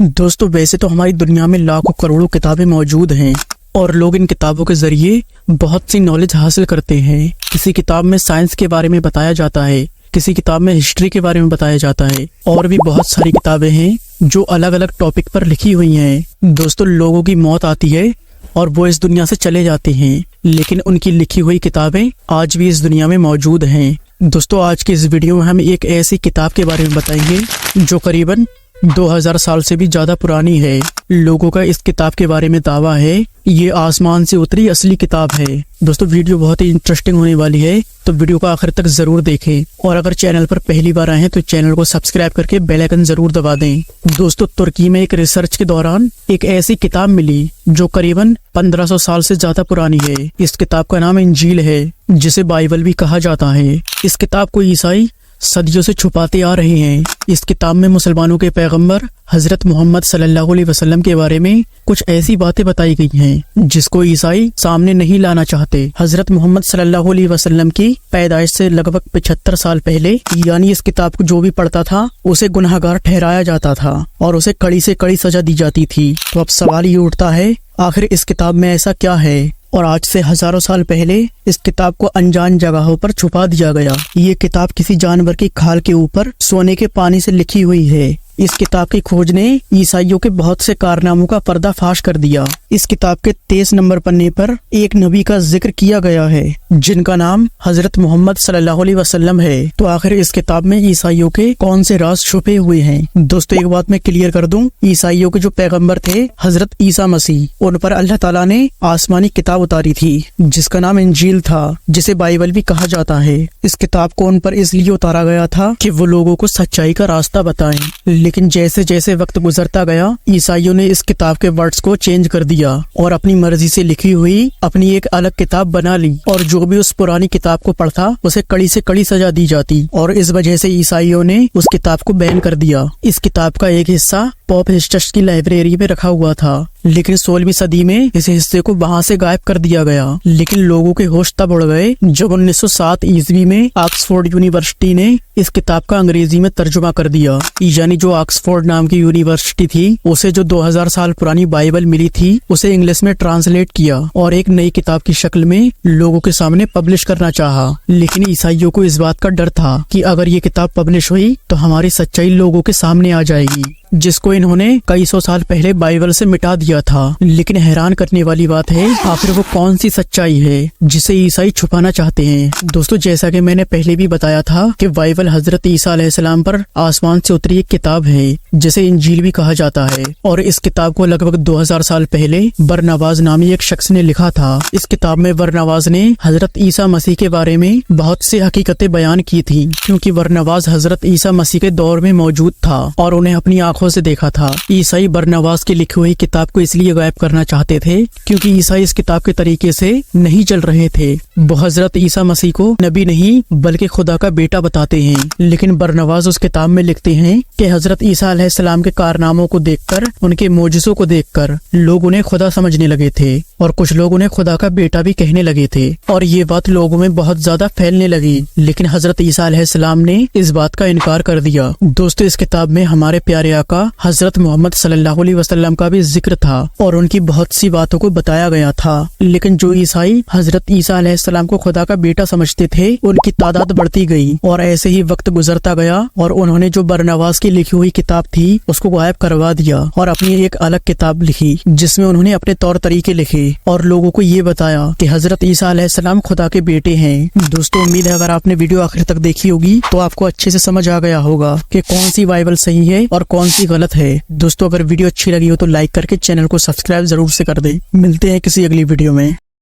دوستو ویسے تو ہماری دنیا میں لاکھوں کروڑوں کتابیں موجود ہیں اور لوگ ان کتابوں کے ذریعے بہت سی نالج حاصل کرتے ہیں۔ کسی کتاب میں سائنس کے بارے میں بتایا جاتا ہے، کسی کتاب میں ہسٹری کے بارے میں بتایا جاتا ہے، اور بھی بہت ساری کتابیں ہیں جو الگ الگ ٹاپک پر لکھی ہوئی ہیں۔ دوستو لوگوں کی موت آتی ہے اور وہ اس دنیا سے چلے جاتے ہیں، لیکن ان کی لکھی ہوئی کتابیں آج بھی اس دنیا میں موجود ہیں۔ دوستو آج کے اس ویڈیو میں ہم ایک ایسی کتاب کے بارے میں بتائیں گے جو قریباً 2000 سال سے بھی زیادہ پرانی ہے۔ لوگوں کا اس کتاب کے بارے میں دعویٰ ہے یہ آسمان سے اتری اصلی کتاب ہے۔ دوستو ویڈیو بہت ہی انٹرسٹنگ ہونے والی ہے، تو ویڈیو کو آخر تک ضرور دیکھیں، اور اگر چینل پر پہلی بار آئے ہیں تو چینل کو سبسکرائب کر کے بیل آئیکن ضرور دبا دیں۔ دوستو ترکی میں ایک ریسرچ کے دوران ایک ایسی کتاب ملی جو قریباً 1500 سال سے زیادہ پرانی ہے۔ اس کتاب کا نام انجیل ہے، جسے بائبل بھی کہا جاتا ہے۔ اس کتاب کو عیسائی صدیوں سے چھپاتے آ رہے ہیں۔ اس کتاب میں مسلمانوں کے پیغمبر حضرت محمد صلی اللہ علیہ وسلم کے بارے میں کچھ ایسی باتیں بتائی گئی ہیں جس کو عیسائی سامنے نہیں لانا چاہتے۔ حضرت محمد صلی اللہ علیہ وسلم کی پیدائش سے لگ بھگ 75 سال پہلے، یعنی اس کتاب کو جو بھی پڑھتا تھا اسے گنہگار ٹھہرایا جاتا تھا اور اسے کڑی سے کڑی سزا دی جاتی تھی۔ تو اب سوال یہ اٹھتا ہے آخر اس کتاب میں ایسا کیا ہے، اور آج سے ہزاروں سال پہلے اس کتاب کو انجان جگہوں پر چھپا دیا گیا۔ یہ کتاب کسی جانور کی کھال کے اوپر سونے کے پانی سے لکھی ہوئی ہے۔ اس کتاب کی کھوج نے عیسائیوں کے بہت سے کارناموں کا پردہ فاش کر دیا۔ اس کتاب کے 23 نمبر پنے پر ایک نبی کا ذکر کیا گیا ہے جن کا نام حضرت محمد صلی اللہ علیہ وسلم ہے۔ تو آخر اس کتاب میں عیسائیوں کے کون سے راز چھپے ہوئے ہیں؟ دوستو ایک بات میں کلیئر کر دوں، عیسائیوں کے جو پیغمبر تھے حضرت عیسیٰ مسیح، ان پر اللہ تعالیٰ نے آسمانی کتاب اتاری تھی جس کا نام انجیل تھا، جسے بائبل بھی کہا جاتا ہے۔ اس کتاب کو ان پر اس لیے اتارا گیا تھا کہ وہ لوگوں کو سچائی کا راستہ بتائیں، لیکن جیسے جیسے وقت گزرتا گیا عیسائیوں نے اس کتاب کے ورڈز کو چینج کر دیا اور اپنی مرضی سے لکھی ہوئی اپنی ایک الگ کتاب بنا لی، اور جو بھی اس پرانی کتاب کو پڑھتا اسے کڑی سے کڑی سزا دی جاتی، اور اس وجہ سے عیسائیوں نے اس کتاب کو بین کر دیا۔ اس کتاب کا ایک حصہ پوپ ہسٹس کی لائبریری میں رکھا ہوا تھا، لیکن 16ویں صدی میں اس حصے کو وہاں سے غائب کر دیا گیا۔ لیکن لوگوں کے ہوش تب اڑ گئے جب 1907 عیسوی میں آکسفورڈ یونیورسٹی نے اس کتاب کا انگریزی میں ترجمہ کر دیا، یعنی جو آکسفورڈ نام کی یونیورسٹی تھی اسے جو 2000 سال پرانی بائبل ملی تھی اسے انگلش میں ٹرانسلیٹ کیا اور ایک نئی کتاب کی شکل میں لوگوں کے سامنے پبلش کرنا چاہا۔ لیکن عیسائیوں کو اس بات کا ڈر تھا کہ اگر یہ کتاب پبلش ہوئی تو ہماری سچائی لوگوں کے سامنے آ جائے گی، جس کو انہوں نے کئی سو سال پہلے بائبل سے مٹا دیا تھا۔ لیکن حیران کرنے والی بات ہے آخر وہ کون سی سچائی ہے جسے عیسائی چھپانا چاہتے ہیں؟ دوستو جیسا کہ میں نے پہلے بھی بتایا تھا کہ بائبل حضرت عیسیٰ علیہ السلام پر آسمان سے اتری ایک کتاب ہے جسے انجیل بھی کہا جاتا ہے، اور اس کتاب کو لگ بھگ 2000 سال پہلے برنواز نامی ایک شخص نے لکھا تھا۔ اس کتاب میں برنواز نے حضرت عیسیٰ مسیح کے بارے میں بہت سی حقیقتیں بیان کی تھی، کیونکہ برنواز حضرت عیسیٰ مسیح کے دور میں موجود تھا اور انہیں اپنی آنکھوں سے دیکھا تھا۔ عیسائی برنواز کی لکھی ہوئی کتاب کو اس لیے غائب کرنا چاہتے تھے کیونکہ عیسائی اس کتاب کے طریقے سے نہیں چل رہے تھے۔ وہ حضرت عیسیٰ مسیح کو نبی نہیں بلکہ خدا کا بیٹا بتاتے ہیں، لیکن برنواز اس کتاب میں لکھتے ہیں کہ حضرت عیسیٰ علیہ السلام کے کارناموں کو دیکھ کر، ان کے معجزوں کو دیکھ کر لوگ انہیں خدا سمجھنے لگے تھے، اور کچھ لوگ انہیں خدا کا بیٹا بھی کہنے لگے تھے، اور یہ بات لوگوں میں بہت زیادہ پھیلنے لگی۔ لیکن حضرت عیسیٰ علیہ السلام نے اس بات کا انکار کر دیا۔ دوستو اس کتاب میں ہمارے پیارے آقا حضرت محمد صلی اللہ علیہ وسلم کا بھی ذکر تھا اور ان کی بہت سی باتوں کو بتایا گیا تھا، لیکن جو عیسائی حضرت عیسیٰ علیہ السلام کو خدا کا بیٹا سمجھتے تھے ان کی تعداد بڑھتی گئی، اور ایسے ہی وقت گزرتا گیا اور انہوں نے جو برنواز کی لکھی ہوئی کتاب تھی اس کو غائب کروا دیا اور اپنی ایک الگ کتاب لکھی جس میں انہوں نے اپنے طور طریقے لکھے اور لوگوں کو یہ بتایا کہ حضرت عیسیٰ علیہ السلام خدا کے بیٹے ہیں۔ دوستو امید ہے اگر آپ نے ویڈیو آخر تک دیکھی ہوگی تو آپ کو اچھے سے سمجھ آ گیا ہوگا کہ کون سی بائبل صحیح ہے اور کون سی غلط ہے۔ دوستو اگر ویڈیو اچھی لگی ہو تو لائک کر کے چینل کو سبسکرائب ضرور سے کر دیں۔ ملتے ہیں کسی اگلی ویڈیو میں۔